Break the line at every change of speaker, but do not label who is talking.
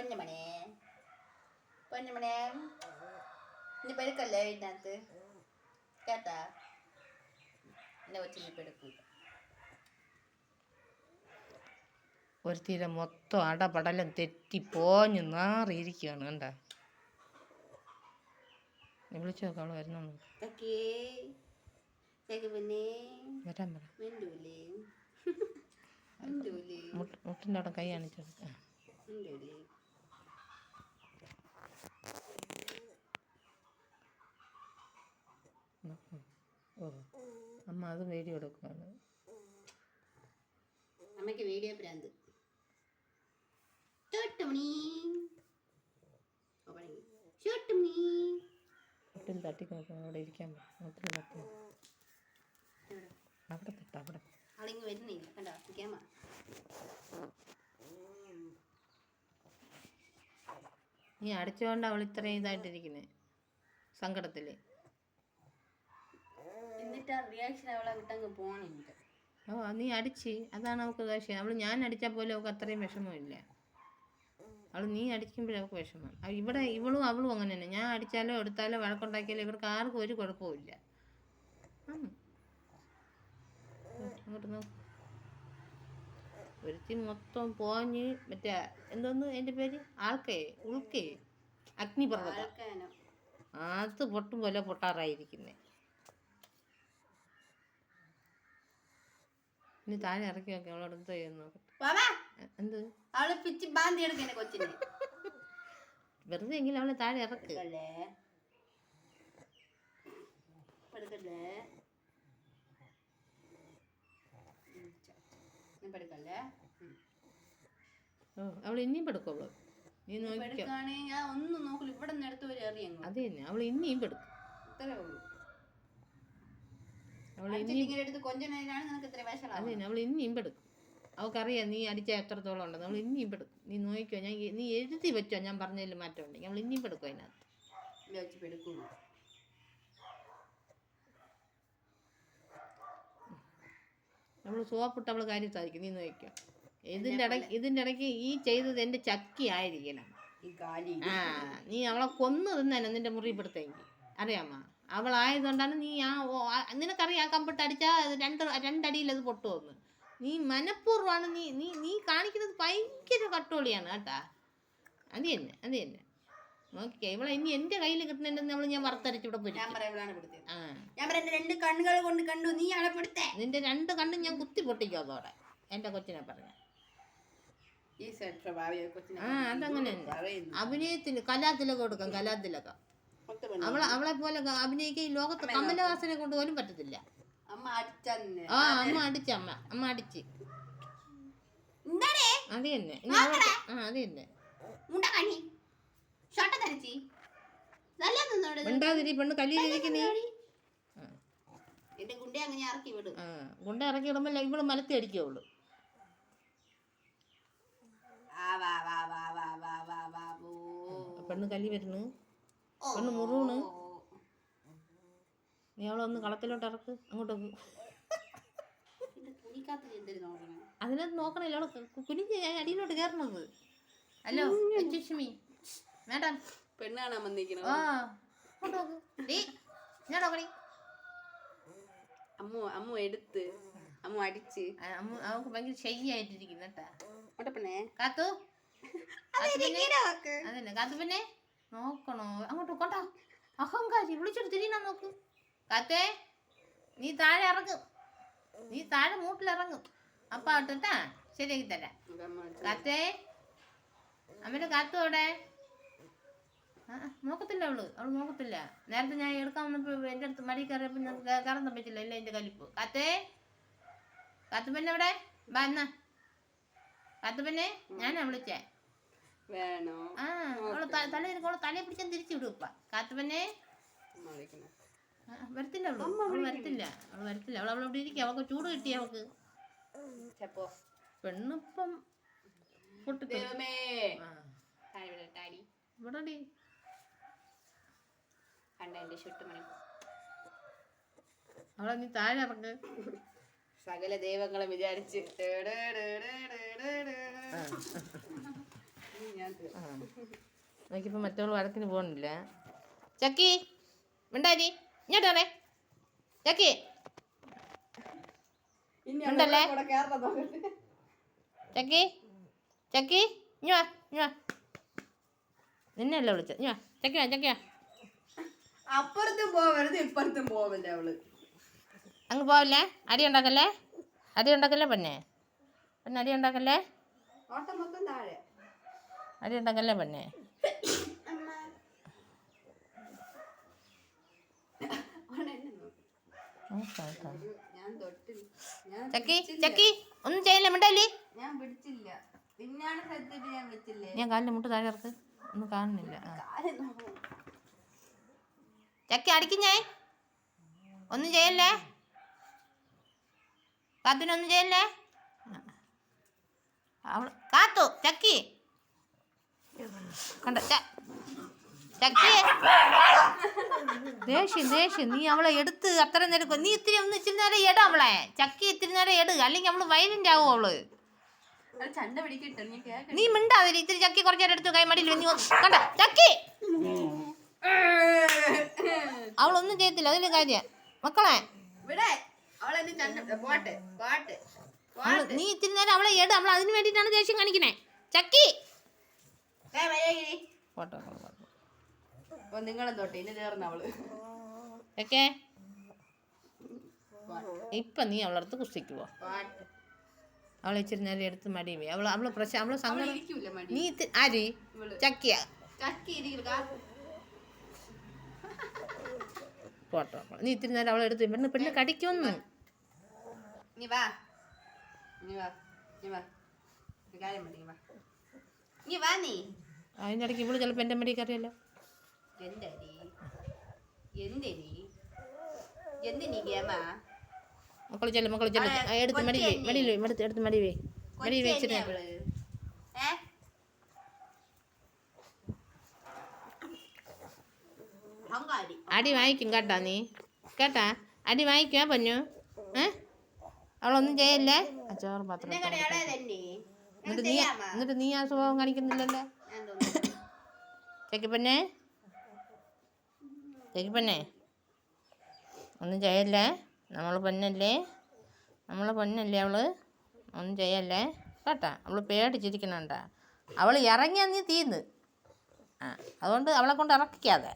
പൊന്നുമണേ പൊന്നുമണേ ഇനി പെടുക്കല്ലേ ഇതിനകത്ത് കേട്ടാ എന്നെ കൊച്ചിനെ പെടുക്കൂല.
ഒരു തീര മൊത്തം അടപടലം തെറ്റി പോഞ്ഞ് നാറിയിരിക്കുകയാണ് കണ്ട. നീ വിളിച്ചു നോക്കാം അവള് വരുന്നു. വരാൻ പറ. മുട്ടിൻ്റെ അവിടെ കൈ കാണിച്ചത്. ഓ അമ്മ അത് വീഡിയോ എടുക്കുകയാണ്.
അമ്മയ്ക്ക് വീഡിയോ പ്രാന്ത്.
മുട്ടിൽ തട്ടി നോക്കാം. അവിടെ ഇരിക്കാൻ മുട്ടിൽ തട്ടി അവിടെ തട്ട അവിടെ.
അവളിങ്ങ് വരുന്നില്ല കണ്ടോ ക്യാമ.
നീ അടിച്ചുകൊണ്ട് അവൾ ഇത്രയും ഇതായിട്ടിരിക്കുന്നേ സങ്കടത്തില്.
എന്നിട്ട് ആ റിയാക്ഷൻ അവളെ വിട്ടങ്ങ് പോണില്ല.
ഓ നീ അടിച്ച് അതാണ് അവൾക്ക് വിഷയം. അവൾ ഞാൻ അടിച്ചാൽ പോലും അവൾക്ക് അത്രയും വിഷമമില്ല. അവൾ നീ അടിക്കുമ്പോഴേ അവൾക്ക് വിഷമം. ഇവിടെ ഇവളും അവളും അങ്ങനെ തന്നെ. ഞാൻ അടിച്ചാലോ എടുത്താലോ വഴക്കുണ്ടാക്കിയാലോ ഇവർക്ക് ആർക്കും ഒരു കുഴപ്പമില്ല. അങ്ങോട്ട് നോക്ക്. ഒരുത്തി മൊത്തം പോഞ്ഞ് മറ്റേ എന്തോന്ന് എൻ്റെ പേര് ഉൾക്കേ അഗ്നിപർവ്വതം അത് പൊട്ടും പോലെ പൊട്ടാറായിരിക്കുന്നേ. ഇനി താഴെ ഇറക്കി നോക്കി അവളോട് എന്ത് ചെയ്യുന്നു. എന്ത്
അവള് പിച്ച് ബാന്തി എടുക്കണേ കൊച്ചിനെ.
വെറുതെ എങ്കിലും അവളെ താഴെ ഇറക്ക്. അവൾ ഇനിയും പെടുക്കുള്ളൂ. നീ നോക്കിക്കോ. അത് തന്നെ അവൾ ഇനിയും പെടുക്കും. അത് തന്നെ അവൾ ഇനിയും പെടുക്കും. അവൾക്കറിയാം നീ അടിച്ച എത്രത്തോളം ഉണ്ടെന്ന്. അവൾ ഇനിയും പെടുക്കും. നീ നോക്കിക്കോ. നീ എഴുതി വെച്ചോ. ഞാൻ പറഞ്ഞതിൽ മാറ്റം ഉണ്ടെങ്കിൽ അവൾ ഇനിയും പെടുക്കും. അതിനകത്ത് നമ്മൾ സോപ്പിട്ട് അവൾ കാര്യം സാധിക്കും. നീ നോക്കിക്കോ. ഇതിൻ്റെ ഇടയ്ക്ക് ഈ ചെയ്തത് എൻ്റെ ചക്കി ആയിരിക്കണം. നീ അവളെ കൊന്നു തിന്നാനോ നിന്റെ മുറിപ്പെടുത്തെങ്കിൽ അറിയാമോ. അവളായതുകൊണ്ടാണ് നീ നിനക്കറിയാം കമ്പിട്ട് അടിച്ചാൽ രണ്ടടിയിൽ അത് പൊട്ടുമെന്ന്. നീ മനഃപൂർവ്വമാണ്. നീ കാണിക്കുന്നത് ഭയങ്കര കട്ടോളിയാണ് കേട്ടാ. അത് തന്നെ നോക്കിക്കേ. ഇവളെ ഇനി എൻ്റെ കയ്യിൽ കിട്ടുന്നുണ്ടെന്ന് ഞാൻ വറുത്തരച്ച് ഇവിടെ പോയി. നിന്റെ 2 കണ്ണും ഞാൻ കുത്തി പൊട്ടിക്കും അതോടെ. എൻ്റെ കൊച്ചിനെ പറഞ്ഞ അതങ്ങനെ അഭിനയത്തിന് കലാതിലകം കൊടുക്കാം. കലാതിലകം അവളെ പോലെ അഭിനയിക്കാൻ ഈ ലോകത്ത് കമലഹാസനെ കൊണ്ട് പോലും പറ്റത്തില്ല. അമ്മ അടിച്ച് അത് തന്നെ. അത് തന്നെ മിണ്ടാതിരി പെണ്ണ് കല്ലിലിരിക്കുന്നേ. ഗുണ്ട ഇറക്കി വിടുമ്പോ ഇവള് മലത്തി അടിക്കുള്ളൂ. പെണ്ണ് കല്ലി വരുന്നു. പെണ്ണ് മുറുണ്. നീ അവളൊന്ന് കളത്തിലോട്ട് ഇറക്ക്. അങ്ങോട്ട് അതിനകത്ത് നോക്കണല്ലോ. അവള് കുനിഞ്ഞ് അടിയിലോട്ട് കയറണത്. ഹലോ ലക്ഷ്മി മേഡം
പെണ്ണ് കാണാൻ വന്നിരിക്കണോ. അമ്മ എടുത്ത് അമ്മ അടിച്ച്
അവൾക്ക് ഭയങ്കര ശൈലിയായിട്ടിരിക്കുന്നു കേട്ടാ.
കാത്തു
അതന്നെ കാത്തു പിന്നെ നോക്കണോ അങ്ങോട്ട് കൊണ്ടാ. അഹങ്കാരി വിളിച്ചിട്ട് തിരിയണ നോക്ക്. കാത്തേ നീ താഴെ ഇറങ്ങും. നീ താഴെ മൂട്ടിലിറങ്ങും. അപ്പ ഇട്ടാ ശരിയാക്കി തരാം. കാത്തേ അമ്മയുടെ കാത്തു അവിടെ നോക്കത്തില്ല. അവള് നോക്കത്തില്ല. നേരത്തെ ഞാൻ എടുക്കാൻ വന്നപ്പോ എൻ്റെ അടുത്ത് മടി കയറിയപ്പോ കയറാൻ തമ്മിച്ചില്ല. ഇല്ല എൻ്റെ കലിപ്പ്. കാത്തുപ്പന്നെ അവിടെ വാ എന്നാ. കാത്തുപ്പന്നെ ഞാനാ വിളിച്ചേ. അവള് തലയെ പിടിച്ചാൽ തിരിച്ചു വിടും. ഇപ്പ കാത്തുപ്പന്നെ വരത്തില്ല. അവള് വരത്തില്ല. അവൾ അവിടെ ഇരിക്കും. അവൾക്ക് ചൂട് കിട്ടി. അവൾക്ക് പെണ്ണിപ്പം പൊട്ടി ഇവിടെടി അവളെ നീ താഴെ ഇറങ്ങ്.
സകല ദൈവങ്ങളെ വിചാരിച്ച് ഞാൻ
എനിക്കിപ്പോൾ മറ്റവൾ വഴക്കിന് പോകണില്ല. ചക്കി മിണ്ടാരി ഇങ്ങോട്ടേ ചക്കി ഉണ്ടല്ലേ ചക്കി ചക്കി ഇഞ്ഞോ ഇഞ്ഞോ നിന്നെയല്ലേ വിളിച്ചത് ഇഞ്ഞോ ചക്കിയാ ചക്കിയാ
അപ്പുറത്തും പോവരുത് ഇപ്പുറത്തും പോവല്ലേ അവള്.
അങ്ങ് പോവല്ലേ? അടി ഉണ്ടാക്കല്ലേ? അടി ഉണ്ടാക്കല്ലേ പെണ്ണെ? പെണ്ണെ അടി ഉണ്ടാക്കല്ലേ?
ഓട്ടം മൊത്തം താഴെ.
അടി ഉണ്ടാക്കല്ലേ പെണ്ണെ? ചക്കി ചക്കി ഒന്നും ചെയ്യല്ലേ മിണ്ടല്ലേ?
ഞാൻ പിടിച്ചില്ല. പിന്നാണ് സത്യത്തിൽ ഞാൻ വെച്ചില്ലേ.
ഞാൻ കാലിൻ്റെ മുട്ട് താഴെ ഇറക്ക്. ഒന്നും കാണുന്നില്ല. ചക്കി അടിക്കും ഞാൻ. ഒന്നും ചെയ്യല്ലേ? കാത്തുനൊന്നും ചെയ്യല്ലേ? അവൾ കാത്തു ചക്കി കണ്ട ചക്കി ദേഷ്യം നീ അവളെ എടുത്ത് അത്ര നേരം നീ ഇച്ചിരി നേരം എട അവളെ ചക്കി ഇത്തിരി നേരം എടു അല്ലെങ്കിൽ അവള് വയലന്റ് ആവും അവള്.
ചണ്ട പിടിക്കട്ടെ
നീ മിണ്ടാതിരി ഇത്തിരി ചക്കി കുറച്ചു നേരം എടുത്ത് കൈമടിയിൽ നീ കണ്ട ചക്കി അവളൊന്നും ചെയ്യത്തില്ല അതിന്റെ കാര്യം മക്കളെ. നീ ഇത്തിരി നേരം അവളെ എട് അവൾ അതിന് വേണ്ടിയിട്ടാണ് ദേഷ്യം കാണിക്കണേ ചക്കി.
നിങ്ങളും തൊട്ട് ഇനി ചേർന്ന് അവള്
ഓക്കെ. ഇപ്പൊ നീ അവളടുത്ത് കുസ്തിക്ക് പോ. അവളെ ഇച്ചിരി നേരം എടുത്ത് മടി പോയി അവള് പ്രശ്നം അവള് സങ്കടം. നീ ആര് ചക്കിയ പോട്ടോ നീ ഇത്തിരി നേരം അവളെ എടുത്ത് പെണ്ണ് പെണ്ണ് കടിക്കൊന്നു. അതിൻ്റെ ഇടയ്ക്ക് ഇവള് ചിലപ്പോൾ എൻ്റെ മടി കറിയല്ലോ. മക്കള് ചെല്ലും എടുത്ത് മടി എടുത്ത് മടി വെച്ചിട്ട് അടി വാങ്ങിക്കും കേട്ടാ നീ കേട്ടാ അടി വാങ്ങിക്കാ പഞ്ഞു. അവളൊന്നും ചെയ്യല്ലേ? ചോറ് പാത്രം എന്നിട്ട് നീ ആ സ്വഭാവം കാണിക്കുന്നില്ലല്ലോ. ചെക്കിപ്പന്നെ ഒന്നും ചെയ്യല്ലേ? നമ്മളെ പൊന്നല്ലേ അവള് ഒന്നും ചെയ്യല്ലേ കേട്ടാ. അവള് പേടിച്ചിരിക്കണണ്ട. അവൾ ഇറങ്ങിയാ നീ തീന്ന്. അതുകൊണ്ട് അവളെ കൊണ്ട് ഇറക്കിക്കാതെ.